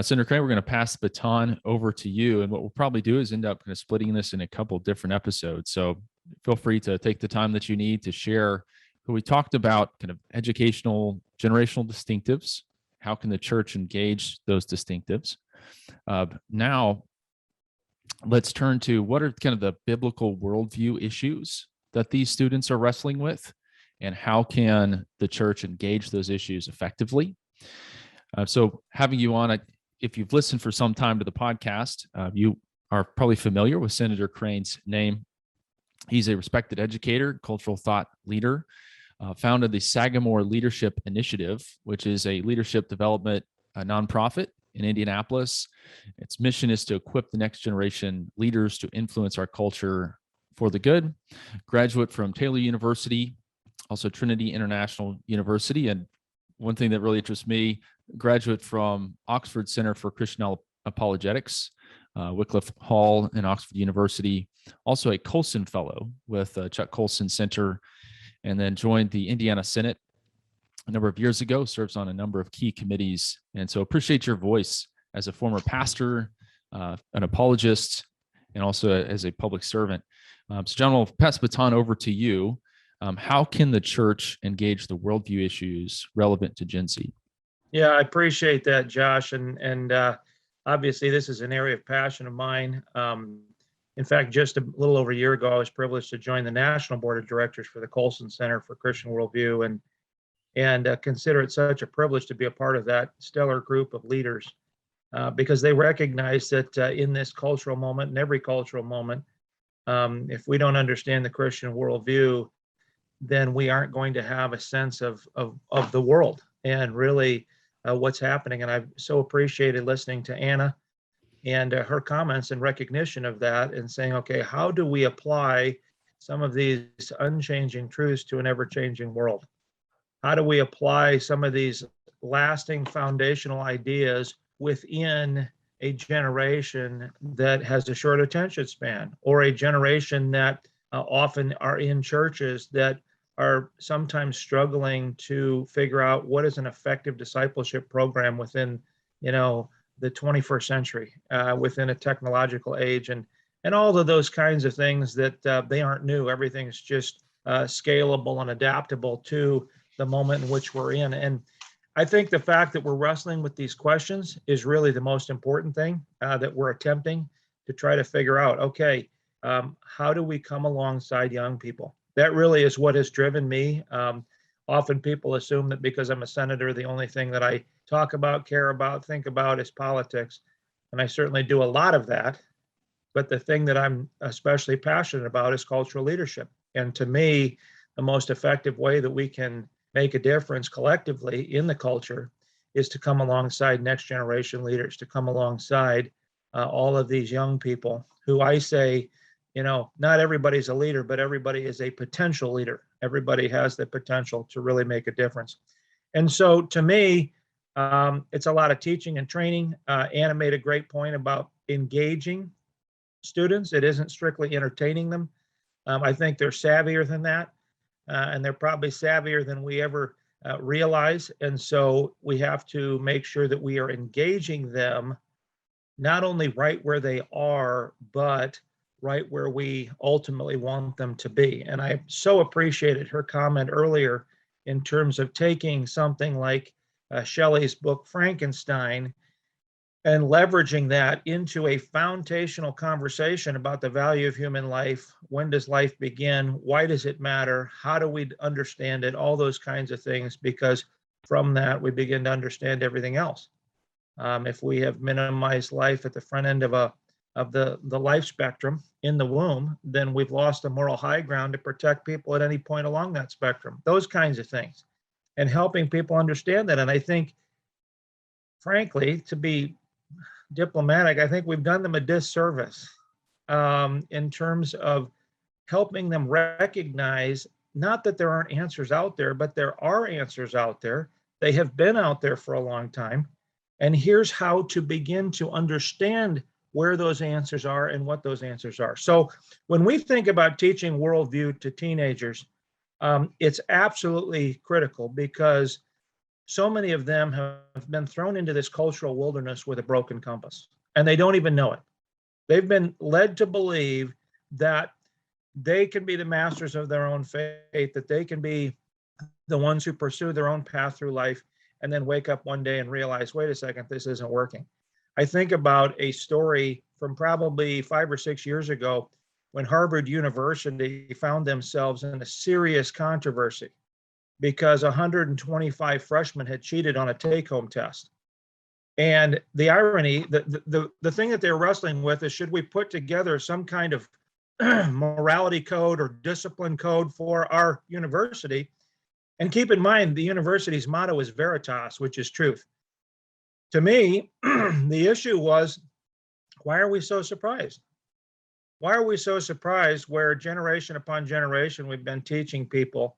Senator Crane, we're going to pass the baton over to you. And what we'll probably do is end up kind of splitting this in a couple different episodes. So feel free to take the time that you need to share. We talked about kind of educational, generational distinctives. How can the church engage those distinctives? Now, let's turn to what are kind of the biblical worldview issues that these students are wrestling with, and how can the church engage those issues effectively? So having you on, if you've listened for some time to the podcast, you are probably familiar with Senator Crane's name. He's a respected educator, cultural thought leader, founded the Sagamore Leadership Initiative, which is a leadership development nonprofit in Indianapolis. Its mission is to equip the next generation leaders to influence our culture for the good. Graduate from Taylor University, also Trinity International University. And one thing that really interests me, graduate from Oxford Center for Christian Apologetics, Wycliffe Hall and Oxford University, also a Colson Fellow with Chuck Colson Center, and then joined the Indiana Senate a number of years ago, serves on a number of key committees. And so appreciate your voice as a former pastor, an apologist, and also as a public servant. So John, I'll pass the baton over to you. How can the church engage the worldview issues relevant to Gen Z? Yeah, I appreciate that, Josh. And obviously, this is an area of passion of mine. In fact, just a little over a year ago, I was privileged to join the National Board of Directors for the Colson Center for Christian Worldview, and consider it such a privilege to be a part of that stellar group of leaders, because they recognize that in this cultural moment, in every cultural moment, if we don't understand the Christian worldview, then we aren't going to have a sense of the world and really what's happening. And I've so appreciated listening to Anna and her comments and recognition of that, and saying, okay, how do we apply some of these unchanging truths to an ever-changing world? How do we apply some of these lasting foundational ideas within a generation that has a short attention span, or a generation that often are in churches that are sometimes struggling to figure out what is an effective discipleship program within, the 21st century, within a technological age, and all of those kinds of things that they aren't new. Everything's just scalable and adaptable to the moment in which we're in. And I think the fact that we're wrestling with these questions is really the most important thing, that we're attempting to try to figure out. Okay, how do we come alongside young people? That really is what has driven me. Often people assume that because I'm a senator, the only thing that I talk about, care about, think about is politics. And I certainly do a lot of that. But the thing that I'm especially passionate about is cultural leadership. And to me, the most effective way that we can make a difference collectively in the culture is to come alongside next generation leaders, to come alongside all of these young people who, I say, not everybody's a leader, but everybody is a potential leader. Everybody has the potential to really make a difference. And so to me, it's a lot of teaching and training. Anna made a great point about engaging students. It isn't strictly entertaining them. I think they're savvier than that, and they're probably savvier than we ever realize. And so we have to make sure that we are engaging them not only right where they are, but right where we ultimately want them to be. And I so appreciated her comment earlier in terms of taking something like Shelley's book, Frankenstein, and leveraging that into a foundational conversation about the value of human life. When does life begin? Why does it matter? How do we understand it? All those kinds of things, because from that, we begin to understand everything else. If we have minimized life at the front end of the life spectrum in the womb, then we've lost the moral high ground to protect people at any point along that spectrum. Those kinds of things, and helping people understand that. And I think, frankly, to be diplomatic, I think we've done them a disservice in terms of helping them recognize not that there aren't answers out there, but there are answers out there. They have been out there for a long time. And here's how to begin to understand where those answers are and what those answers are. So when we think about teaching worldview to teenagers, it's absolutely critical, because so many of them have been thrown into this cultural wilderness with a broken compass, and they don't even know it. They've been led to believe that they can be the masters of their own fate, that they can be the ones who pursue their own path through life, and then wake up one day and realize, wait a second, this isn't working. I think about a story from probably 5 or 6 years ago when Harvard University found themselves in a serious controversy because 125 freshmen had cheated on a take-home test. And the irony, the thing that they're wrestling with is, should we put together some kind of morality code or discipline code for our university? And keep in mind, the university's motto is veritas, which is truth. To me, the issue was, why are we so surprised? Why are we so surprised where generation upon generation we've been teaching people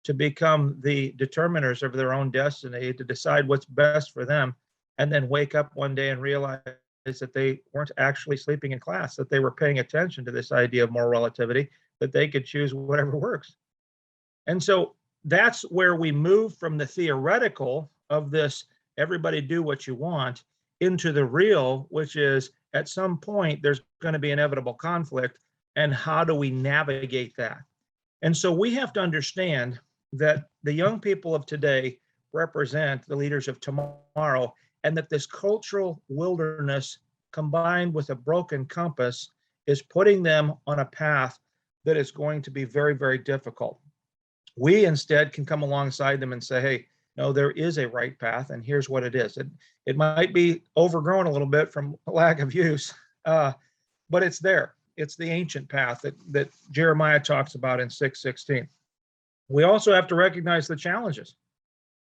to become the determiners of their own destiny, to decide what's best for them, and then wake up one day and realize that they weren't actually sleeping in class, that they were paying attention to this idea of moral relativity, that they could choose whatever works. And so that's where we move from the theoretical of this, everybody do what you want, into the real, which is at some point there's going to be inevitable conflict. And how do we navigate that? And so we have to understand that the young people of today represent the leaders of tomorrow, and that this cultural wilderness combined with a broken compass is putting them on a path that is going to be very, very difficult. We instead can come alongside them and say, hey, no, there is a right path, and here's what it is. It might be overgrown a little bit from lack of use, but it's there. It's the ancient path that Jeremiah talks about in 6:16. We also have to recognize the challenges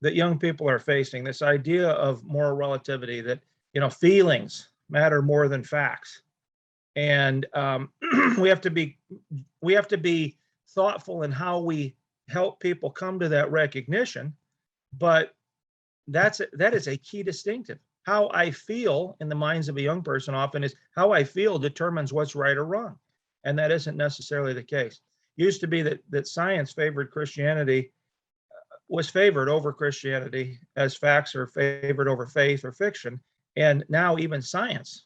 that young people are facing. This idea of moral relativity, that feelings matter more than facts, and we have to be thoughtful in how we help people come to that recognition. But that is a key distinctive. How I feel in the minds of a young person often is how I feel determines what's right or wrong, and that isn't necessarily the case. Used to be that science favored Christianity, was favored over Christianity, as facts are favored over faith or fiction, and now even science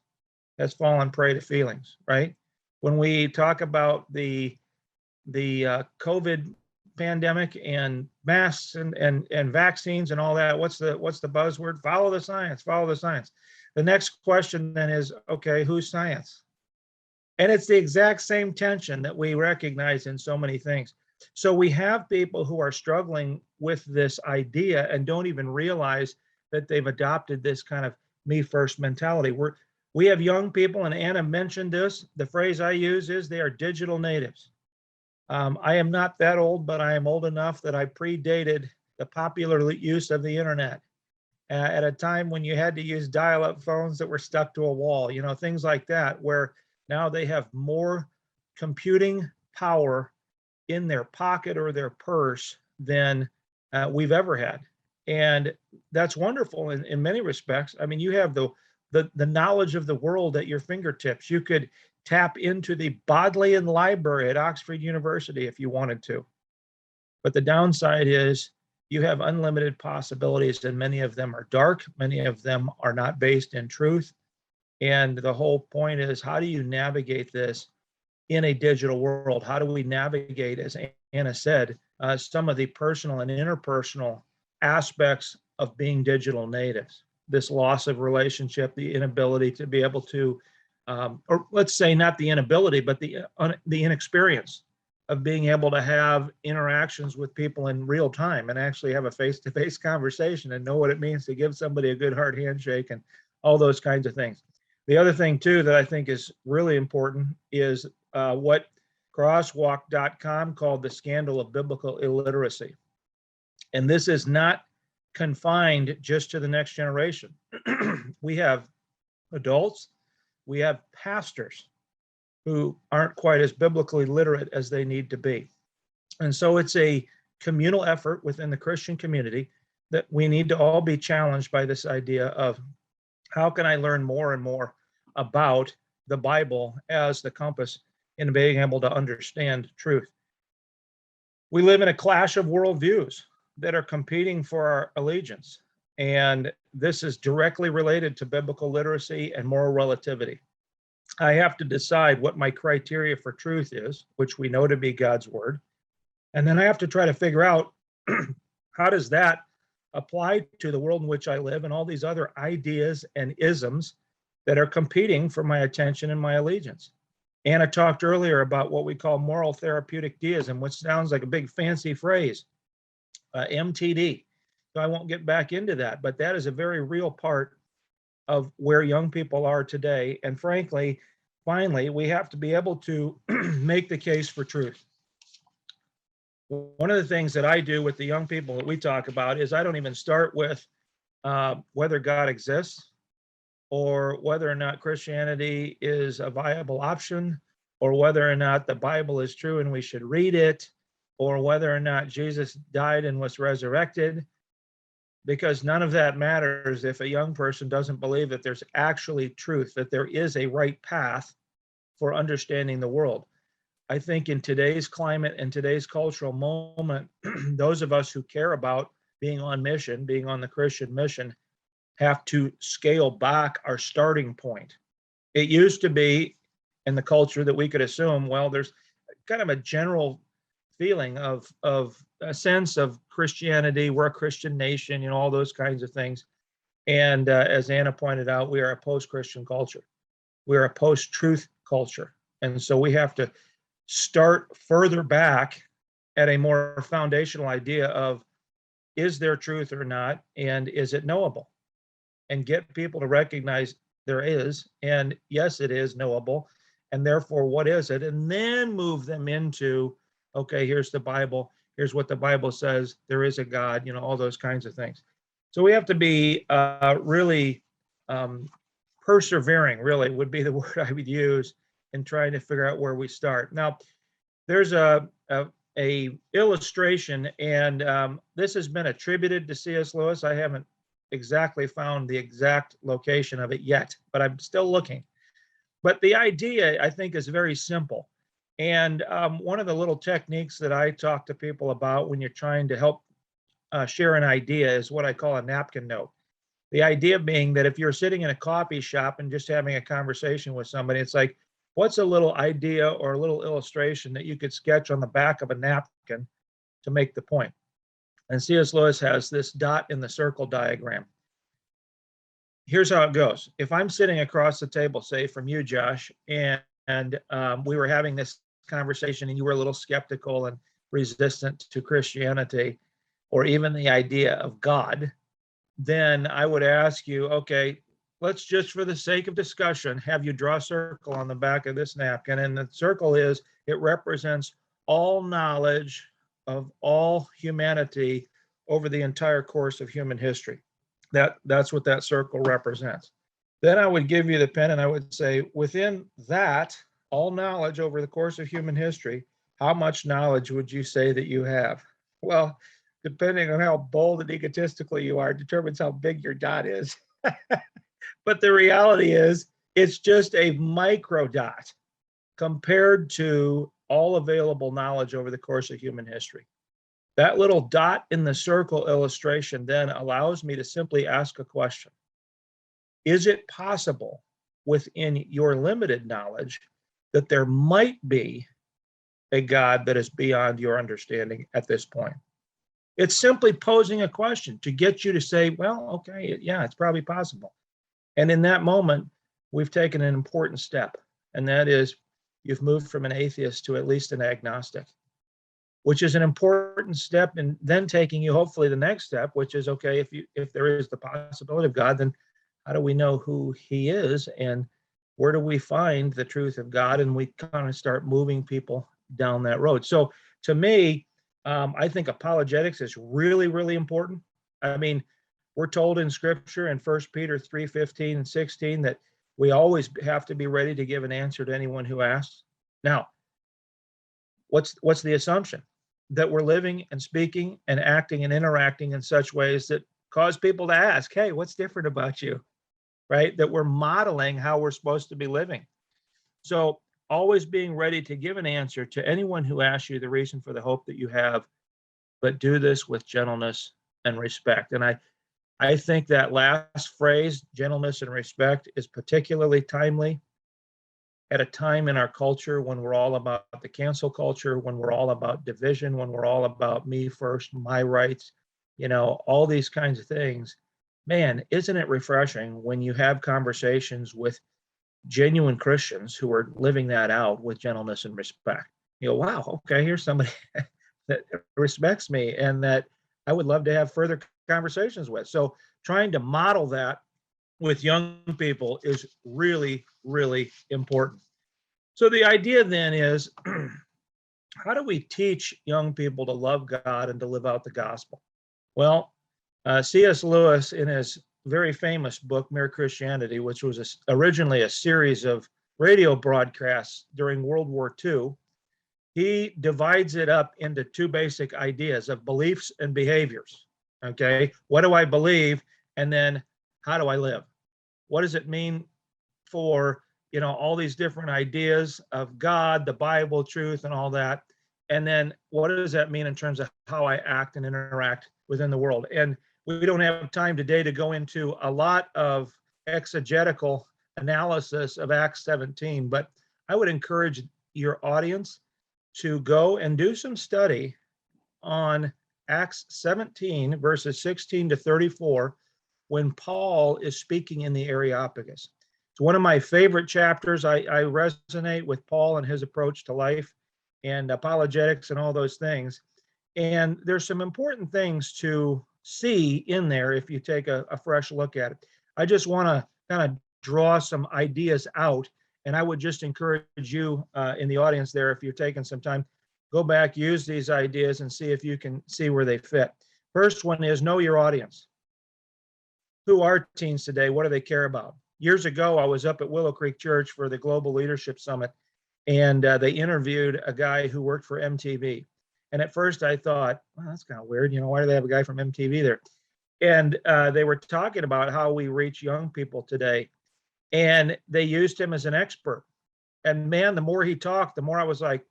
has fallen prey to feelings. Right? When we talk about the COVID pandemic and masks and vaccines and all that, what's the buzzword? Follow the science. Follow the science. The next question then is, okay, who's science? And it's the exact same tension that we recognize in so many things. So we have people who are struggling with this idea and don't even realize that they've adopted this kind of me first mentality. We have young people, and Anna mentioned this. The phrase I use is they are digital natives. I am not that old, but I am old enough that I predated the popular use of the internet at a time when you had to use dial-up phones that were stuck to a wall, things like that, where now they have more computing power in their pocket or their purse than we've ever had. And that's wonderful in many respects. I mean, you have the knowledge of the world at your fingertips. You could tap into the Bodleian Library at Oxford University if you wanted to. But the downside is you have unlimited possibilities, and many of them are dark. Many of them are not based in truth. And the whole point is, how do you navigate this in a digital world? How do we navigate, as Anna said, some of the personal and interpersonal aspects of being digital natives? This loss of relationship, the inability to be able to, or let's say not the inability, but the inexperience of being able to have interactions with people in real time and actually have a face-to-face conversation and know what it means to give somebody a good hard handshake and all those kinds of things. The other thing too that I think is really important is what crosswalk.com called the scandal of biblical illiteracy. And this is not confined just to the next generation. We have adults, we have pastors who aren't quite as biblically literate as they need to be. And so it's a communal effort within the Christian community that we need to all be challenged by this idea of, how can I learn more and more about the Bible as the compass in being able to understand truth? We live in a clash of worldviews. that are competing for our allegiance. And this is directly related to biblical literacy and moral relativity. I have to decide what my criteria for truth is, which we know to be God's word. And then I have to try to figure out how does that apply to the world in which I live and all these other ideas and isms that are competing for my attention and my allegiance. Anna talked earlier about what we call moral therapeutic deism, which sounds like a big fancy phrase, MTD. So I won't get back into that, but that is a very real part of where young people are today. And frankly, finally, we have to be able to make the case for truth. One of the things that I do with the young people that we talk about is I don't even start with whether God exists or whether or not Christianity is a viable option or whether or not the Bible is true and we should read it or whether or not Jesus died and was resurrected, because none of that matters if a young person doesn't believe that there's actually truth, that there is a right path for understanding the world. I think in today's climate and today's cultural moment, those of us who care about being on mission, being on the Christian mission, have to scale back our starting point. It used to be in the culture that we could assume, well, there's kind of a general feeling of a sense of Christianity, we're a Christian nation, all those kinds of things. And as Anna pointed out, we are a post-Christian culture. We're a post-truth culture. And so we have to start further back at a more foundational idea of, is there truth or not? And is it knowable? And get people to recognize there is, and yes, it is knowable. And therefore, what is it? And then move them into, okay, here's the Bible. Here's what the Bible says. There is a God, all those kinds of things. So we have to be really persevering, really would be the word I would use in trying to figure out where we start. Now, there's a illustration, and this has been attributed to C.S. Lewis. I haven't exactly found the exact location of it yet, but I'm still looking. But the idea, I think, is very simple. And one of the little techniques that I talk to people about when you're trying to help share an idea is what I call a napkin note. The idea being that if you're sitting in a coffee shop and just having a conversation with somebody, it's like, what's a little idea or a little illustration that you could sketch on the back of a napkin to make the point? And C.S. Lewis has this dot in the circle diagram. Here's how it goes. If I'm sitting across the table, say from you, Josh, and we were having this conversation and you were a little skeptical and resistant to Christianity or even the idea of God, then I would ask you, okay, let's just for the sake of discussion, have you draw a circle on the back of this napkin. And the circle it represents all knowledge of all humanity over the entire course of human history. That's what that circle represents. Then I would give you the pen and I would say, within that, all knowledge over the course of human history, how much knowledge would you say that you have? Well, depending on how bold and egotistical you are, determines how big your dot is. But the reality is, it's just a micro dot compared to all available knowledge over the course of human history. That little dot in the circle illustration then allows me to simply ask a question. Is it possible within your limited knowledge that there might be a God that is beyond your understanding at this point? It's simply posing a question to get you to say, well, okay, yeah, it's probably possible. And in that moment, we've taken an important step, and that is you've moved from an atheist to at least an agnostic, which is an important step, and then taking you hopefully the next step, which is, okay, if there is the possibility of God, then how do we know who he is and where do we find the truth of God? And we kind of start moving people down that road. So to me, I think apologetics is really, really important. I mean, we're told in scripture in 1 Peter 3:15 and 16 that we always have to be ready to give an answer to anyone who asks. Now, what's the assumption? That we're living and speaking and acting and interacting in such ways that cause people to ask, hey, what's different about you? Right? That we're modeling how we're supposed to be living. So always being ready to give an answer to anyone who asks you the reason for the hope that you have but do this with gentleness and respect. And I think that last phrase, gentleness and respect, is particularly timely at a time in our culture when we're all about the cancel culture, when we're all about division, when we're all about me first, my rights, all these kinds of things. Man, isn't it refreshing when you have conversations with genuine Christians who are living that out with gentleness and respect? Wow, okay, here's somebody that respects me and that I would love to have further conversations with. So trying to model that with young people is really, really important. So the idea then is, how do we teach young people to love God and to live out the gospel? Well, C.S. Lewis, in his very famous book, Mere Christianity, which was originally a series of radio broadcasts during World War II, he divides it up into two basic ideas of beliefs and behaviors. Okay, what do I believe? And then how do I live? What does it mean for, all these different ideas of God, the Bible, truth, and all that? And then what does that mean in terms of how I act and interact within the world? And we don't have time today to go into a lot of exegetical analysis of Acts 17, but I would encourage your audience to go and do some study on Acts 17, verses 16 to 34, when Paul is speaking in the Areopagus. It's one of my favorite chapters. I resonate with Paul and his approach to life and apologetics and all those things. And there's some important things to see in there if you take a fresh look at it. I just want to kind of draw some ideas out. And I would just encourage you in the audience there, if you're taking some time, go back, use these ideas and see if you can see where they fit. First one is know your audience. Who are teens today? What do they care about? Years ago, I was up at Willow Creek Church for the Global Leadership Summit, and they interviewed a guy who worked for MTV. And at first I thought, well, that's kind of weird. Why do they have a guy from MTV there? And they were talking about how we reach young people today. And they used him as an expert. And man, the more he talked, the more I was like,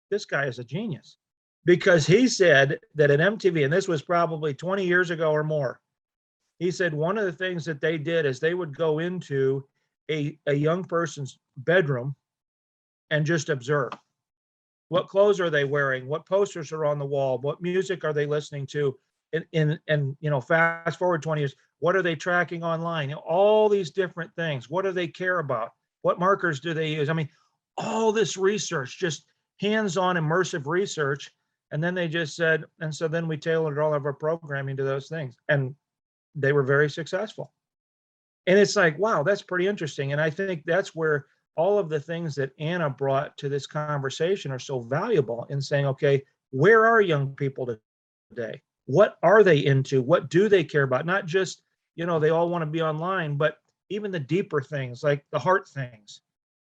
this guy is a genius. Because he said that at MTV, and this was probably 20 years ago or more, he said one of the things that they did is they would go into a young person's bedroom and just observe. What clothes are they wearing? What posters are on the wall? What music are they listening to? And fast forward 20 years, what are they tracking online? All these different things. What do they care about? What markers do they use? I mean, all this research, just hands-on immersive research. And then they just said, and so then we tailored all of our programming to those things. And they were very successful. And it's like, wow, that's pretty interesting. And I think that's where all of the things that Anna brought to this conversation are so valuable in saying, okay, where are young people today? What are they into? What do they care about? Not just, they all want to be online, but even the deeper things, like the heart things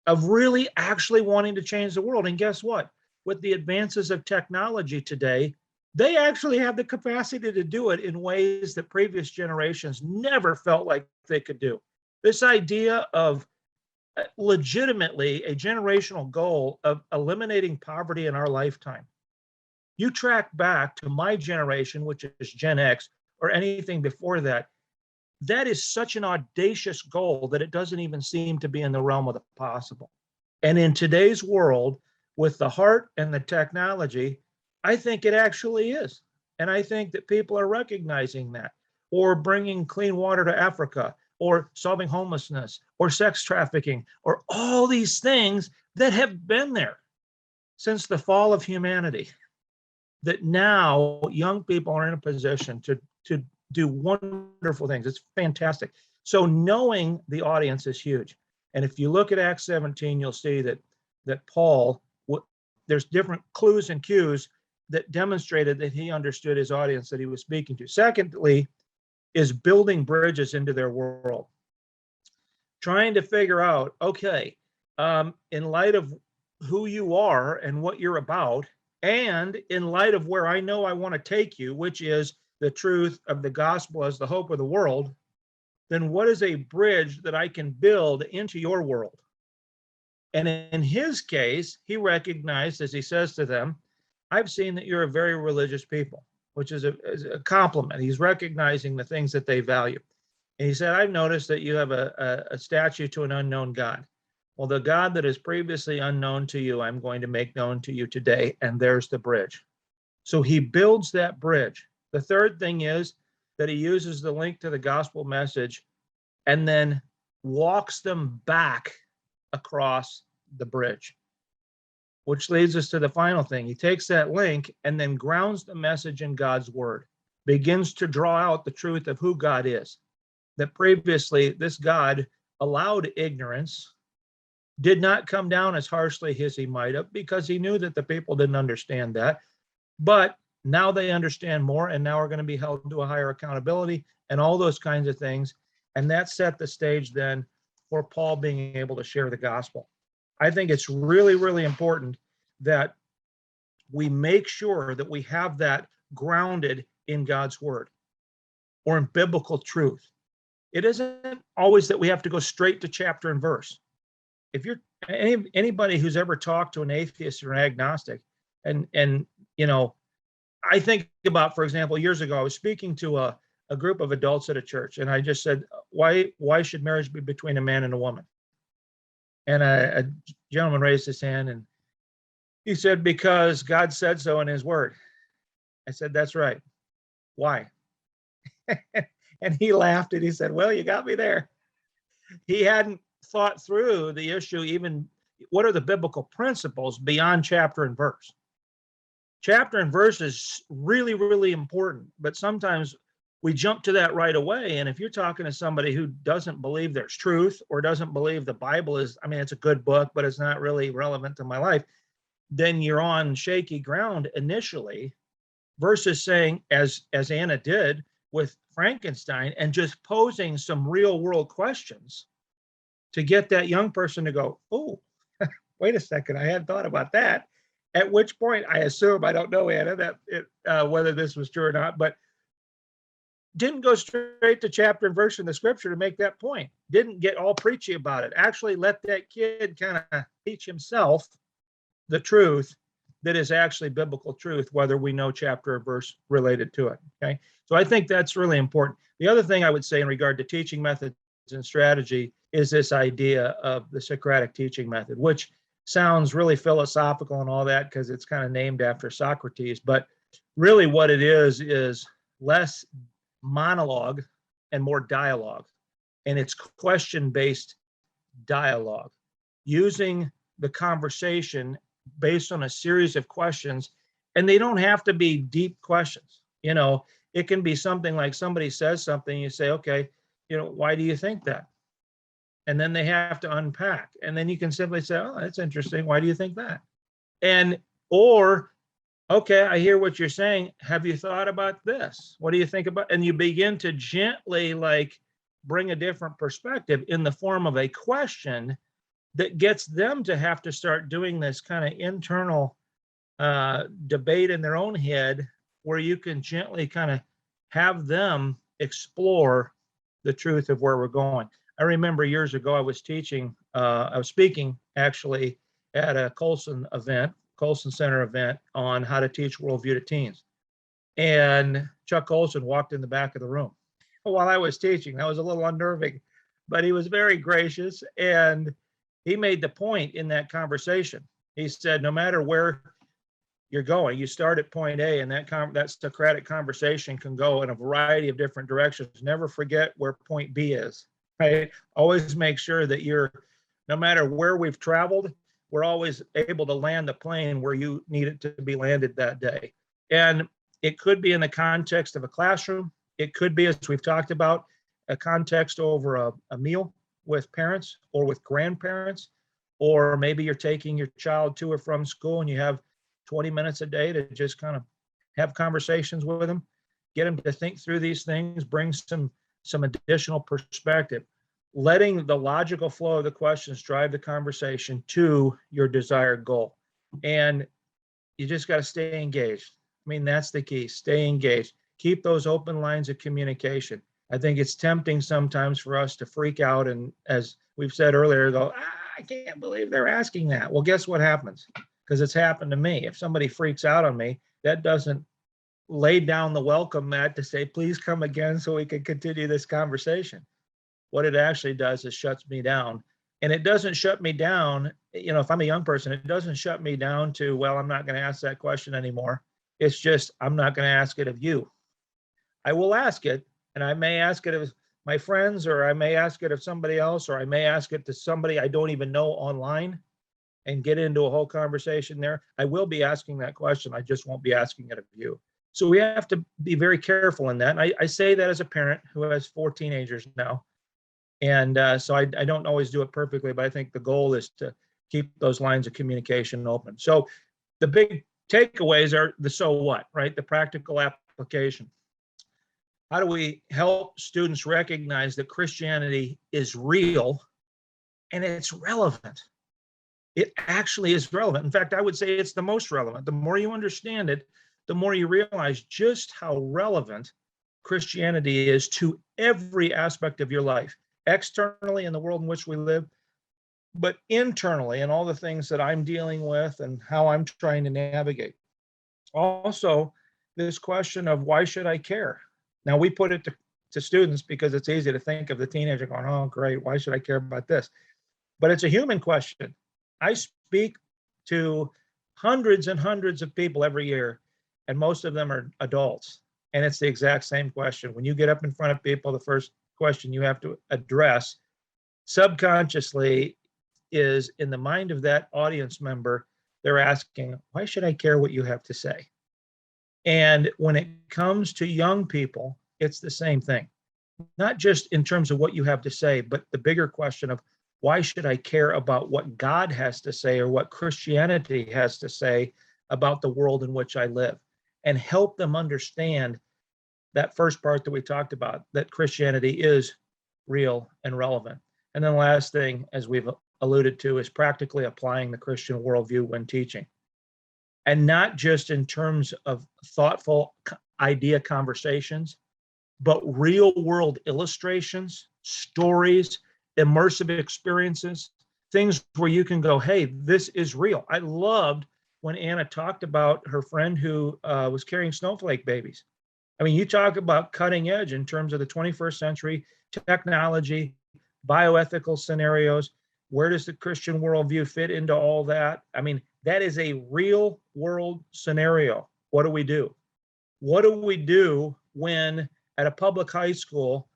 of really actually wanting to change the world. And guess what? With the advances of technology today, they actually have the capacity to do it in ways that previous generations never felt like they could do. This idea of legitimately a generational goal of eliminating poverty in our lifetime. You track back to my generation, which is Gen X, or anything before that, that is such an audacious goal that it doesn't even seem to be in the realm of the possible. And in today's world, with the heart and the technology, I think it actually is. And I think that people are recognizing that, or bringing clean water to Africa, or solving homelessness, or sex trafficking, or all these things that have been there since the fall of humanity, that now young people are in a position to do wonderful things. It's fantastic. So knowing the audience is huge. And if you look at Acts 17, you'll see that Paul, there's different clues and cues that demonstrated that he understood his audience that he was speaking to. Secondly, is building bridges into their world. Trying to figure out, okay, in light of who you are and what you're about, and in light of where I know I want to take you, which is the truth of the gospel as the hope of the world, then what is a bridge that I can build into your world? And in his case, he recognized, as he says to them, I've seen that you're a very religious people. which is a compliment. He's recognizing the things that they value. And he said, I've noticed that you have a statue to an unknown God. Well, the God that is previously unknown to you, I'm going to make known to you today. And there's the bridge. So he builds that bridge. The third thing is that he uses the link to the gospel message and then walks them back across the bridge, which leads us to the final thing. He takes that link and then grounds the message in God's word, begins to draw out the truth of who God is. That previously this God allowed ignorance, did not come down as harshly as he might have, because he knew that the people didn't understand that. But now they understand more, and now are going to be held to a higher accountability and all those kinds of things. And that set the stage then for Paul being able to share the gospel. I think it's really, really important that we make sure that we have that grounded in God's word or in biblical truth. It isn't always that we have to go straight to chapter and verse. If you're anybody who's ever talked to an atheist or an agnostic, and you know, I think about, for example, years ago, I was speaking to a group of adults at a church, and I just said, why should marriage be between a man and a woman? And a gentleman raised his hand and he said, because God said so in his word. I said, that's right. Why? And he laughed and he said, well, you got me there. He hadn't thought through the issue, even what are the biblical principles beyond chapter and verse. Chapter and verse is really, really important, but sometimes we jump to that right away. And if you're talking to somebody who doesn't believe there's truth or doesn't believe the Bible is, I mean, it's a good book, but it's not really relevant to my life, then you're on shaky ground initially, versus saying, as Anna did with Frankenstein, and just posing some real world questions to get that young person to go, oh, wait a second, I hadn't thought about that. At which point, I assume, I don't know, Anna, that whether this was true or not, but didn't go straight to chapter and verse in the scripture to make that point. Didn't get all preachy about it. Actually let that kid kind of teach himself the truth that is actually biblical truth, whether we know chapter or verse related to it. Okay. So I think that's really important. The other thing I would say in regard to teaching methods and strategy is this idea of the Socratic teaching method, which sounds really philosophical and all that because it's kind of named after Socrates. But really what it is less monologue and more dialogue. And it's question-based dialogue, using the conversation based on a series of questions. And they don't have to be deep questions. You know, it can be something like somebody says something, you say, okay, you know, why do you think that? And then they have to unpack. And then you can simply say, oh, that's interesting. Why do you think that? And, or, okay, I hear what you're saying. Have you thought about this? What do you think about? And you begin to gently like bring a different perspective in the form of a question that gets them to have to start doing this kind of internal debate in their own head, where you can gently kind of have them explore the truth of where we're going. I remember years ago, I was speaking actually at a Colson Center event on how to teach worldview to teens. And Chuck Colson walked in the back of the room while I was teaching. That was a little unnerving, but he was very gracious. And he made the point in that conversation. He said, no matter where you're going, you start at point A, and that Socratic conversation can go in a variety of different directions. Never forget where point B is. Right? Always make sure that no matter where we've traveled, we're always able to land the plane where you need it to be landed that day. And it could be in the context of a classroom. It could be, as we've talked about, a context over a meal with parents or with grandparents, or maybe you're taking your child to or from school and you have 20 minutes a day to just kind of have conversations with them, get them to think through these things, bring some additional perspective, letting the logical flow of the questions drive the conversation to your desired goal. And you just got to stay engaged. I mean, that's the key. Stay engaged. Keep those open lines of communication. I think it's tempting sometimes for us to freak out. And as we've said earlier, go, I can't believe they're asking that. Well, guess what happens? Because it's happened to me. If somebody freaks out on me, that doesn't laid down the welcome mat to say, please come again so we can continue this conversation. What it actually does is shuts me down. And it doesn't shut me down, if I'm a young person, it doesn't shut me down to, well, I'm not going to ask that question anymore. It's just, I'm not going to ask it of you. I will ask it, and I may ask it of my friends, or I may ask it of somebody else, or I may ask it to somebody I don't even know online and get into a whole conversation there. I will be asking that question. I just won't be asking it of you. So we have to be very careful in that. And I say that as a parent who has 4 teenagers now. And so I don't always do it perfectly, but I think the goal is to keep those lines of communication open. So the big takeaways are the so what, right? The practical application. How do we help students recognize that Christianity is real and it's relevant? It actually is relevant. In fact, I would say it's the most relevant. The more you understand it, the more you realize just how relevant Christianity is to every aspect of your life, externally in the world in which we live, but internally in all the things that I'm dealing with and how I'm trying to navigate. Also, this question of why should I care? Now, we put it to students because it's easy to think of the teenager going, oh, great, why should I care about this? But it's a human question. I speak to hundreds and hundreds of people every year, and most of them are adults. And it's the exact same question. When you get up in front of people, the first question you have to address subconsciously is, in the mind of that audience member, they're asking, why should I care what you have to say? And when it comes to young people, it's the same thing. Not just in terms of what you have to say, but the bigger question of, why should I care about what God has to say or what Christianity has to say about the world in which I live? And help them understand that first part that we talked about, that Christianity is real and relevant. And then the last thing, as we've alluded to, is practically applying the Christian worldview when teaching. And not just in terms of thoughtful idea conversations, but real world illustrations, stories, immersive experiences, things where you can go, hey, this is real. I loved when Anna talked about her friend who was carrying snowflake babies. I mean, you talk about cutting edge in terms of the 21st century technology, bioethical scenarios. Where does the Christian worldview fit into all that? I mean, that is a real world scenario. What do we do? What do we do when at a public high school,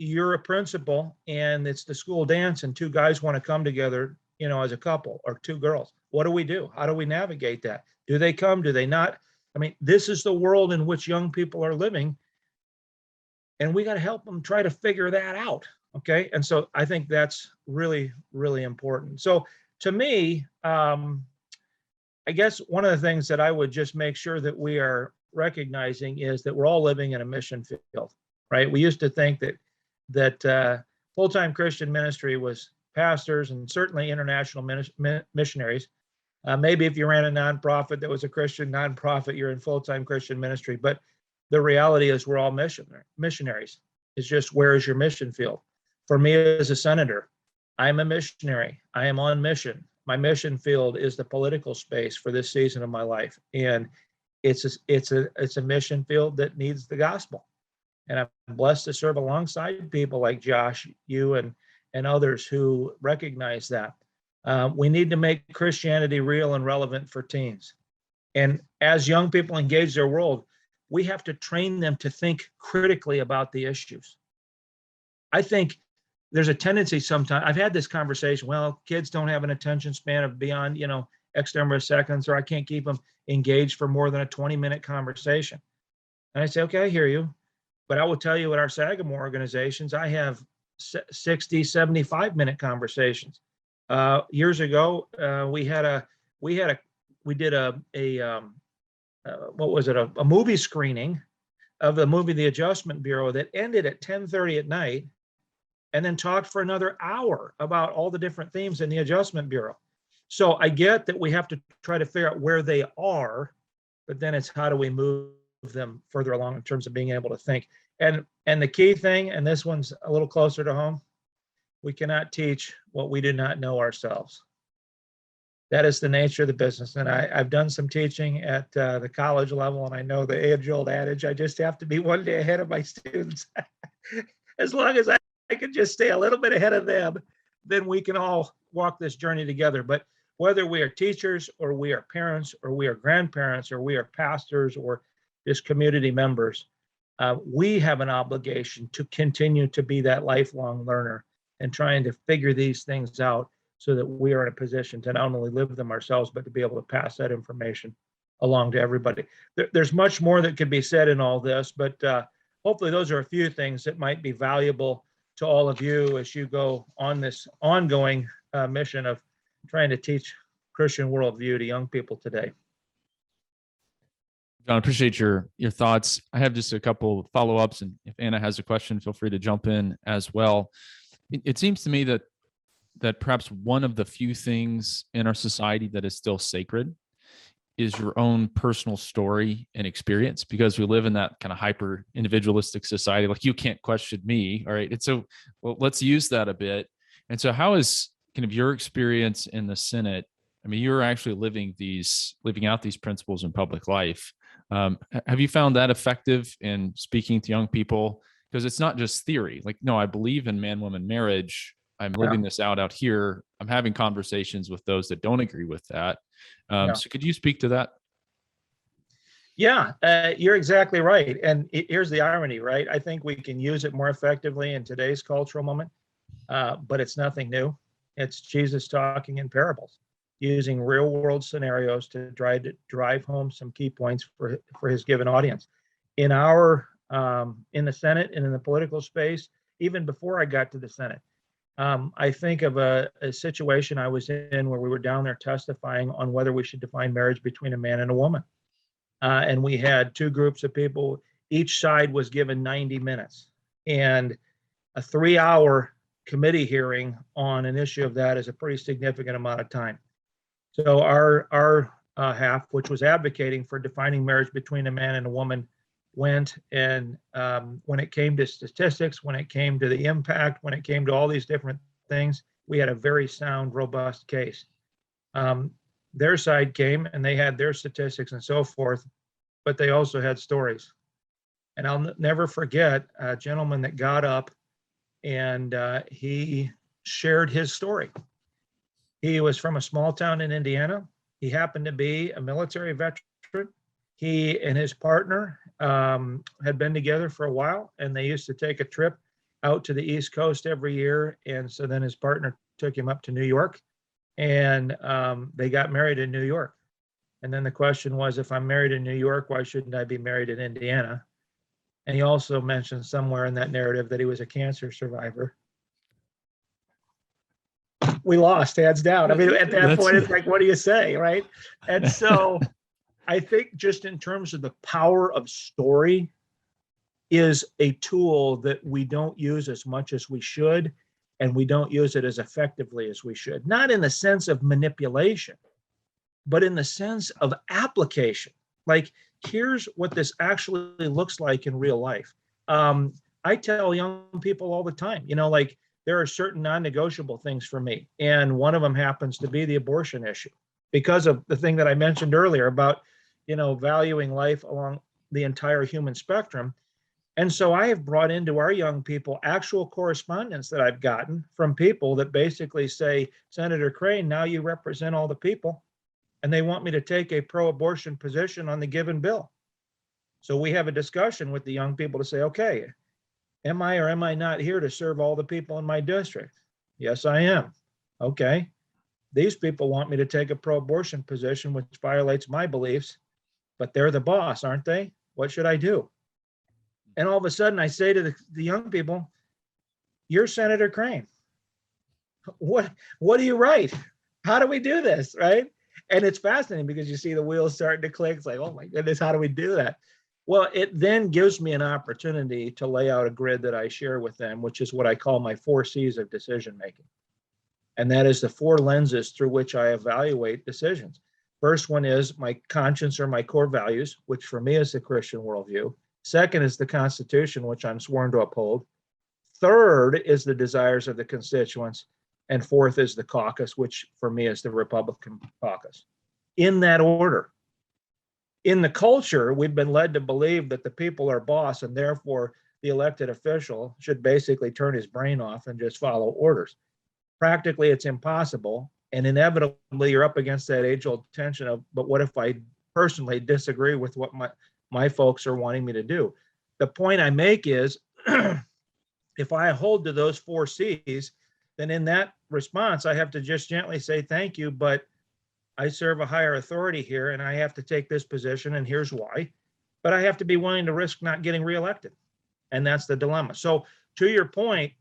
you're a principal and it's the school dance and 2 guys want to come together, as a couple, or 2 girls? What do we do? How do we navigate that? Do they come? Do they not? I mean, this is the world in which young people are living, and we got to help them try to figure that out. Okay. And so I think that's really, really important. So to me, I guess one of the things that I would just make sure that we are recognizing is that we're all living in a mission field, right? We used to think that full-time Christian ministry was pastors and certainly international missionaries. Maybe if you ran a nonprofit that was a Christian nonprofit, you're in full-time Christian ministry. But the reality is we're all missionaries. It's just, where is your mission field? For me as a senator, I'm a missionary. I am on mission. My mission field is the political space for this season of my life. And it's a mission field that needs the gospel. And I'm blessed to serve alongside people like Josh, you, and others who recognize that. We need to make Christianity real and relevant for teens. And as young people engage their world, we have to train them to think critically about the issues. I think there's a tendency sometimes, I've had this conversation, well, kids don't have an attention span of beyond, X number of seconds, or I can't keep them engaged for more than a 20-minute conversation. And I say, okay, I hear you. But I will tell you, at our Sagamore organizations, I have 60, 75-minute conversations. Years ago, we did a movie screening of the movie The Adjustment Bureau that ended at 10:30 at night, and then talked for another hour about all the different themes in the Adjustment Bureau. So I get that we have to try to figure out where they are, but then it's how do we move them further along in terms of being able to think. And the key thing, and this one's a little closer to home, we cannot teach what we do not know ourselves. that is the nature of the business. And I've done some teaching at the college level, and I know the age-old adage, I just have to be one day ahead of my students. As long as I can just stay a little bit ahead of them, then we can all walk this journey together. But whether we are teachers or we are parents or we are grandparents or we are pastors or just community members, we have an obligation to continue to be that lifelong learner and trying to figure these things out so that we are in a position to not only live them ourselves, but to be able to pass that information along to everybody. There's much more that could be said in all this, but hopefully those are a few things that might be valuable to all of you as you go on this ongoing mission of trying to teach Christian worldview to young people today. John, I appreciate your thoughts. I have just a couple follow-ups, and if Anna has a question, feel free to jump in as well. It seems to me that perhaps one of the few things in our society that is still sacred is your own personal story and experience, because we live in that kind of hyper individualistic society. Like, you can't question me. All right. And so, well, let's use that a bit. And so how is kind of your experience in the Senate? I mean, you're actually living out these principles in public life. Have you found that effective in speaking to young people? Because it's not just theory. Like, no, I believe in man-woman marriage. I'm living this out here. I'm having conversations with those that don't agree with that. So could you speak to that? Yeah, you're exactly right. And here's the irony, right? I think we can use it more effectively in today's cultural moment, but it's nothing new. It's Jesus talking in parables, using real world scenarios to try to drive home some key points for his given audience. In the Senate and in the political space, even before I got to the Senate, I think of a situation I was in where we were down there testifying on whether we should define marriage between a man and a woman. And we had two groups of people. Each side was given 90 minutes. And a 3-hour committee hearing on an issue of that is a pretty significant amount of time. So our half, which was advocating for defining marriage between a man and a woman, went and when it came to statistics, when it came to the impact, when it came to all these different things, we had a very sound, robust case. Their side came and they had their statistics and so forth, but they also had stories. And I'll never forget a gentleman that got up and he shared his story. He was from a small town in Indiana. He happened to be a military veteran. He and his partner had been together for a while, and they used to take a trip out to the East Coast every year. And so then his partner took him up to New York, and they got married in New York. And then the question was, if I'm married in New York, why shouldn't I be married in Indiana? And he also mentioned somewhere in that narrative that he was a cancer survivor. We lost, hands down. I mean, at that point, it's like, what do you say, right? And so I think just in terms of the power of story is a tool that we don't use as much as we should, and we don't use it as effectively as we should. Not in the sense of manipulation, but in the sense of application. Like, here's what this actually looks like in real life. I tell young people all the time, like, there are certain non-negotiable things for me. And one of them happens to be the abortion issue, because of the thing that I mentioned earlier about, valuing life along the entire human spectrum. And so I have brought into our young people actual correspondence that I've gotten from people that basically say, Senator Crane, now you represent all the people, and they want me to take a pro-abortion position on the given bill. So we have a discussion with the young people to say, okay, am I or am I not here to serve all the people in my district? Yes, I am. Okay. These people want me to take a pro-abortion position, which violates my beliefs, but they're the boss, aren't they? What should I do? And all of a sudden I say to the young people, you're Senator Crane. What do you write? How do we do this, right? And it's fascinating because you see the wheels starting to click. It's like, oh my goodness, how do we do that? Well, it then gives me an opportunity to lay out a grid that I share with them, which is what I call my 4 C's of decision making. And that is the 4 lenses through which I evaluate decisions. First one is my conscience or my core values, which for me is the Christian worldview. Second is the Constitution, which I'm sworn to uphold. Third is the desires of the constituents. and fourth is the caucus, which for me is the Republican caucus. In that order. In the culture, we've been led to believe that the people are boss, and therefore the elected official should basically turn his brain off and just follow orders. Practically, it's impossible. And inevitably, you're up against that age-old tension of, but what if I personally disagree with what my folks are wanting me to do? The point I make is, if I hold to those 4 C's, then in that response, I have to just gently say, thank you, but I serve a higher authority here, and I have to take this position, and here's why. But I have to be willing to risk not getting reelected. And that's the dilemma. So to your point,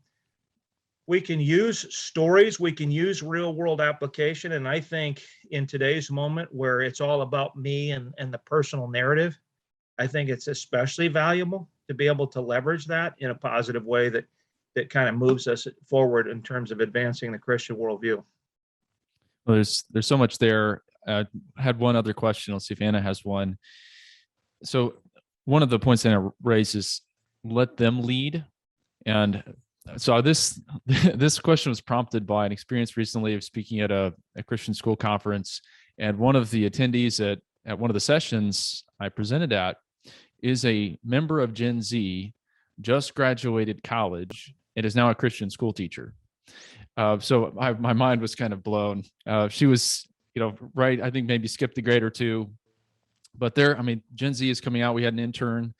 we can use stories, we can use real world application. And I think in today's moment where it's all about me and the personal narrative, I think it's especially valuable to be able to leverage that in a positive way that kind of moves us forward in terms of advancing the Christian worldview. Well, there's so much there. I had one other question. Let's see if Anna has one. So one of the points that I raised is let them lead. And so this question was prompted by an experience recently of speaking at a Christian school conference. And one of the attendees at one of the sessions I presented at is a member of Gen Z, just graduated college, and is now a Christian school teacher. So my mind was kind of blown. She was, right, I think maybe skipped a grade or two. But Gen Z is coming out. We had an intern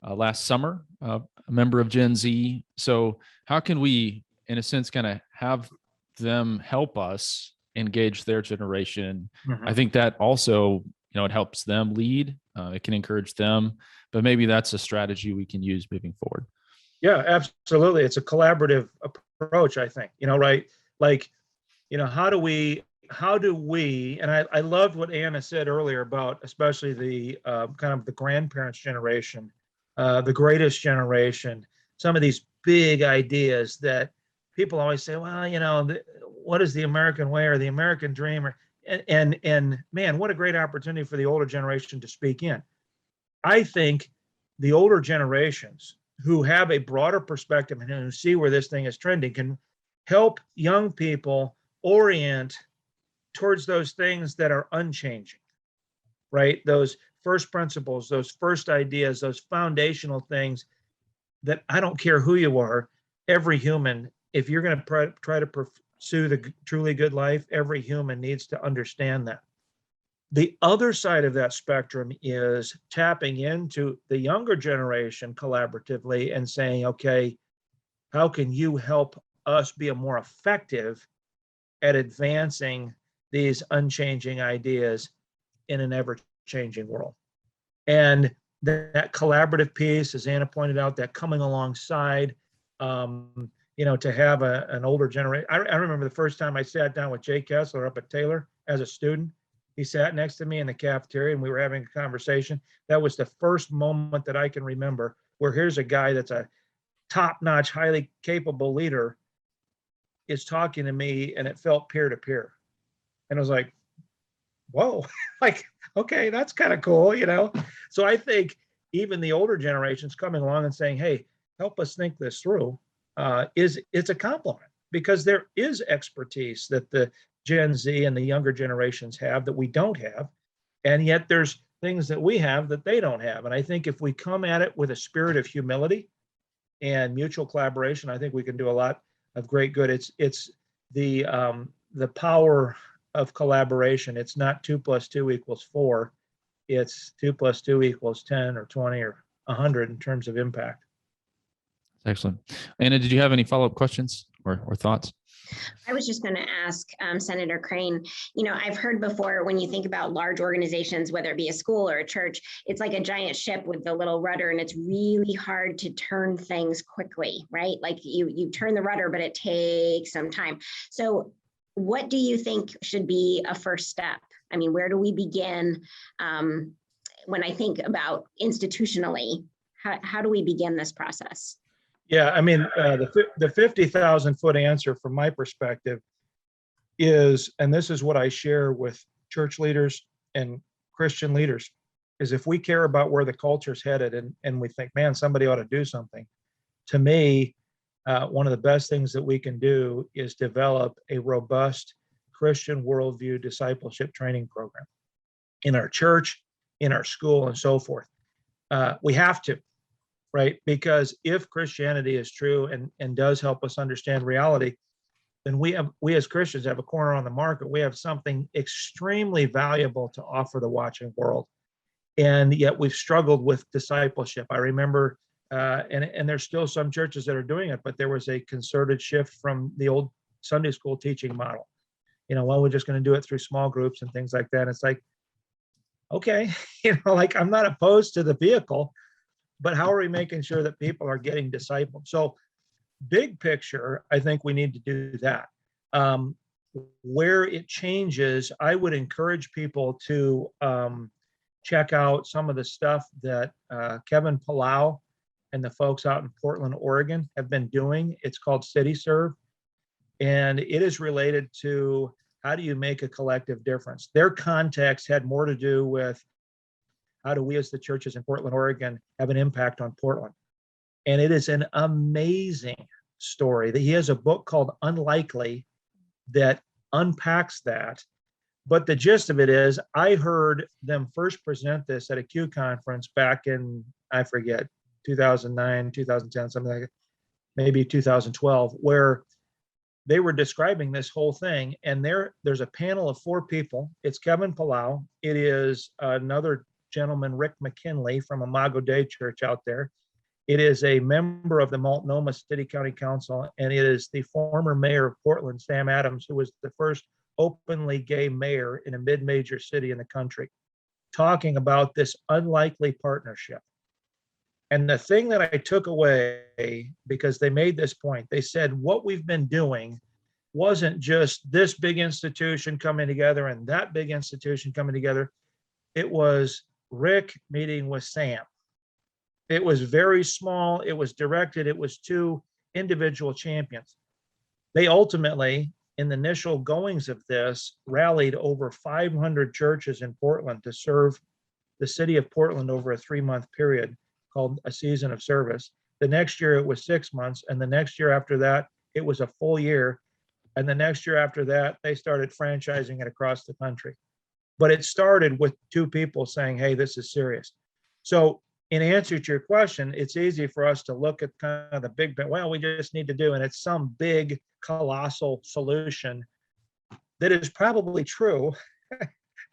last summer, a member of Gen Z. So how can we, in a sense, kind of have them help us engage their generation? Mm-hmm. I think that also, it helps them lead. It can encourage them, but maybe that's a strategy we can use moving forward. Yeah, absolutely. It's a collaborative approach, I think, right? Like, how do we, and I loved what Anna said earlier about especially the kind of the grandparents' generation, the greatest generation, some of these big ideas that people always say, well, what is the American way or the American dream? And man, what a great opportunity for the older generation to speak in. I think the older generations who have a broader perspective and who see where this thing is trending can help young people orient towards those things that are unchanging, right? Those first principles, those first ideas, those foundational things that I don't care who you are, every human, if you're going to try to pursue the truly good life, every human needs to understand that. The other side of that spectrum is tapping into the younger generation collaboratively and saying, okay, how can you help us be more effective at advancing these unchanging ideas in an ever-changing world? And that collaborative piece, as Anna pointed out, that coming alongside, to have an older generation. I remember the first time I sat down with Jay Kessler up at Taylor as a student. He sat next to me in the cafeteria and we were having a conversation. That was the first moment that I can remember where here's a guy that's a top-notch, highly capable leader is talking to me, and it felt peer-to-peer. And I was like, whoa, like, okay, that's kind of cool, So I think even the older generations coming along and saying, hey, help us think this through, it's a compliment, because there is expertise that the Gen Z and the younger generations have that we don't have. And yet there's things that we have that they don't have. And I think if we come at it with a spirit of humility and mutual collaboration, I think we can do a lot of great good. It's the power of collaboration. It's not 2 + 2 = 4. It's 2 + 2 = 10 or 20 or 100 in terms of impact. Excellent. Anna, did you have any follow-up questions or thoughts? I was just going to ask Senator Crane, I've heard before when you think about large organizations, whether it be a school or a church, it's like a giant ship with the little rudder, and it's really hard to turn things quickly, right? Like you turn the rudder, but it takes some time. So what do you think should be a first step? I mean, where do we begin? When I think about institutionally, how do we begin this process? Yeah, I mean, the 50,000-foot answer from my perspective is, and this is what I share with church leaders and Christian leaders, is if we care about where the culture's headed and we think, man, somebody ought to do something, to me, one of the best things that we can do is develop a robust Christian worldview discipleship training program in our church, in our school, and so forth. We have to, right? Because if Christianity is true and does help us understand reality, then we as Christians have a corner on the market. We have something extremely valuable to offer the watching world. And yet we've struggled with discipleship. I remember, and there's still some churches that are doing it, but there was a concerted shift from the old Sunday school teaching model. Well, we're just going to do it through small groups and things like that. It's like, okay, like I'm not opposed to the vehicle, but how are we making sure that people are getting discipled? So big picture, I think we need to do that. Where it changes, I would encourage people to check out some of the stuff that Kevin Palau and the folks out in Portland, Oregon have been doing. It's called City Serve. And it is related to how do you make a collective difference? Their context had more to do with how do we as the churches in Portland, Oregon have an impact on Portland? And it is an amazing story that he has a book called Unlikely that unpacks that. But the gist of it is, I heard them first present this at a Q conference back in, I forget, 2009, 2010, something like that, maybe 2012, where they were describing this whole thing. And there's a panel of 4 people. It's Kevin Palau. It is another gentleman, Rick McKinley from Imago Dei Church out there. It is a member of the Multnomah City County Council, and it is the former mayor of Portland, Sam Adams, who was the first openly gay mayor in a mid-major city in the country, talking about this unlikely partnership. And the thing that I took away, because they made this point, they said what we've been doing wasn't just this big institution coming together and that big institution coming together. It was Rick meeting with Sam. It was very small. It was directed. It was 2 individual champions. They ultimately, in the initial goings of this, rallied over 500 churches in Portland to serve the city of Portland over a 3-month period called a season of service. The next year it was 6 months, and the next year after that it was a full year, and the next year after that they started franchising it across the country. But it started with 2 people saying, hey, this is serious. So in answer to your question, it's easy for us to look at kind of the big, well, we just need to do, and it's some big colossal solution that is probably true,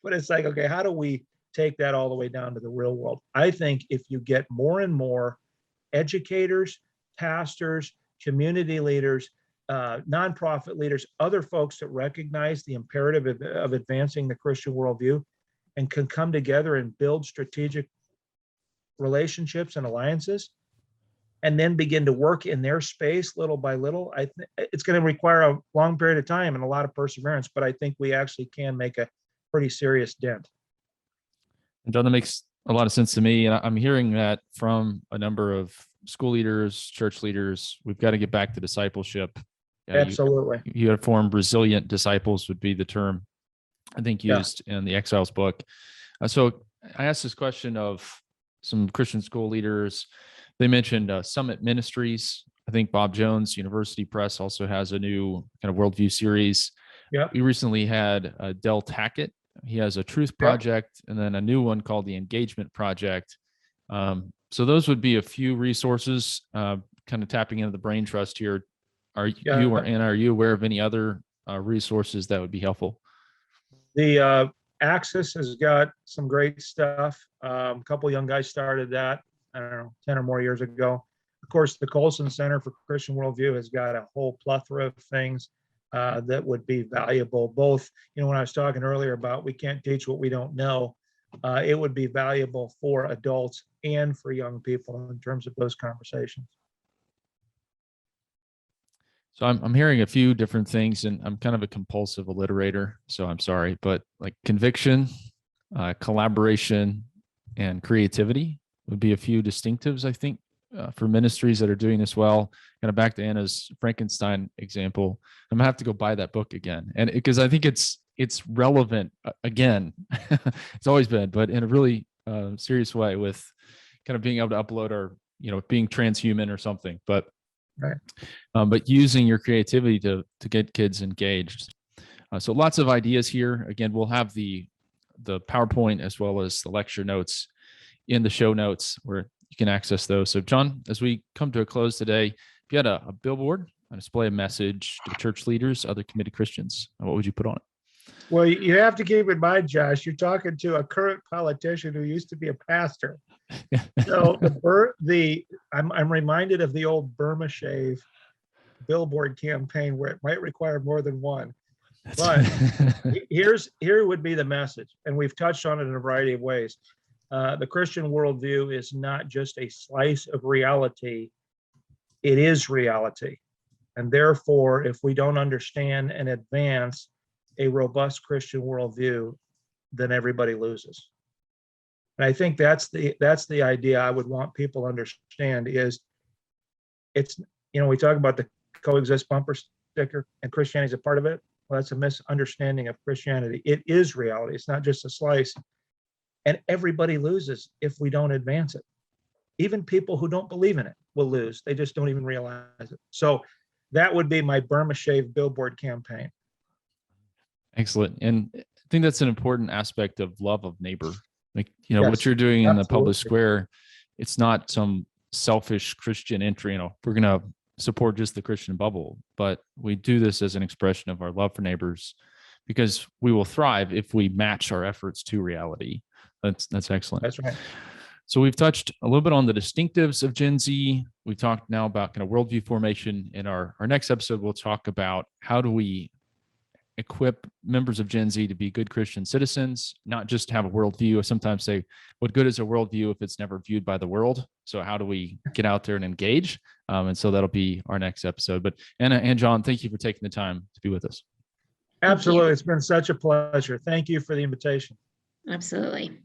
but it's like, okay, how do we take that all the way down to the real world? I think if you get more and more educators, pastors, community leaders, nonprofit leaders, other folks that recognize the imperative of advancing the Christian worldview and can come together and build strategic relationships and alliances, and then begin to work in their space little by little, it's going to require a long period of time and a lot of perseverance, but I think we actually can make a pretty serious dent. And John, that makes a lot of sense to me. And I'm hearing that from a number of school leaders, church leaders. We've got to get back to discipleship. Absolutely. You got to form resilient disciples would be the term I think used in the Exiles book. So I asked this question of some Christian school leaders. They mentioned Summit Ministries. I think Bob Jones University Press also has a new kind of worldview series. Yeah. We recently had Del Tackett. He has a Truth Project and then a new one called the Engagement Project. So those would be a few resources, kind of tapping into the brain trust here. Are you aware of any other resources that would be helpful? The Axis has got some great stuff. A couple young guys started that, I don't know, 10 or more years ago. Of course, the Colson Center for Christian Worldview has got a whole plethora of things that would be valuable. Both, when I was talking earlier about we can't teach what we don't know, it would be valuable for adults and for young people in terms of those conversations. So I'm hearing a few different things, and I'm kind of a compulsive alliterator, so I'm sorry, but like conviction, collaboration, and creativity would be a few distinctives, I think, for ministries that are doing this well. Kind of back to Anna's Frankenstein example, I'm gonna have to go buy that book again, and because I think it's relevant again. It's always been, but in a really serious way, with kind of being able to upload our, being transhuman or something. But Right. But using your creativity to get kids engaged. So lots of ideas here. Again, we'll have the PowerPoint as well as the lecture notes in the show notes where you can access those. So John, as we come to a close today, if you had a billboard, a display, a message to church leaders, other committed Christians, what would you put on it? Well, you have to keep in mind, Josh, you're talking to a current politician who used to be a pastor. So I'm reminded of the old Burma Shave billboard campaign where it might require more than one. But here would be the message, and we've touched on it in a variety of ways. The Christian worldview is not just a slice of reality, it is reality. And therefore, if we don't understand and advance a robust Christian worldview, then everybody loses. And I think that's the idea I would want people to understand is it's, we talk about the coexist bumper sticker and Christianity is a part of it. Well, that's a misunderstanding of Christianity. It is reality. It's not just a slice. And everybody loses if we don't advance it. Even people who don't believe in it will lose. They just don't even realize it. So that would be my Burma Shave billboard campaign. Excellent. And I think that's an important aspect of love of neighbor. Like, Yes, what you're doing in the public absolutely. square, it's not some selfish Christian entry, we're going to support just the Christian bubble, but we do this as an expression of our love for neighbors because we will thrive if we match our efforts to reality. That's excellent. That's right. So we've touched a little bit on the distinctives of Gen Z. We've talked now about kind of worldview formation. In our next episode, we'll talk about how do we equip members of Gen Z to be good Christian citizens, not just have a worldview. I sometimes say, what good is a worldview if it's never viewed by the world? So how do we get out there and engage? And so that'll be our next episode. But Anna and John, thank you for taking the time to be with us. Absolutely. It's been such a pleasure. Thank you for the invitation. Absolutely.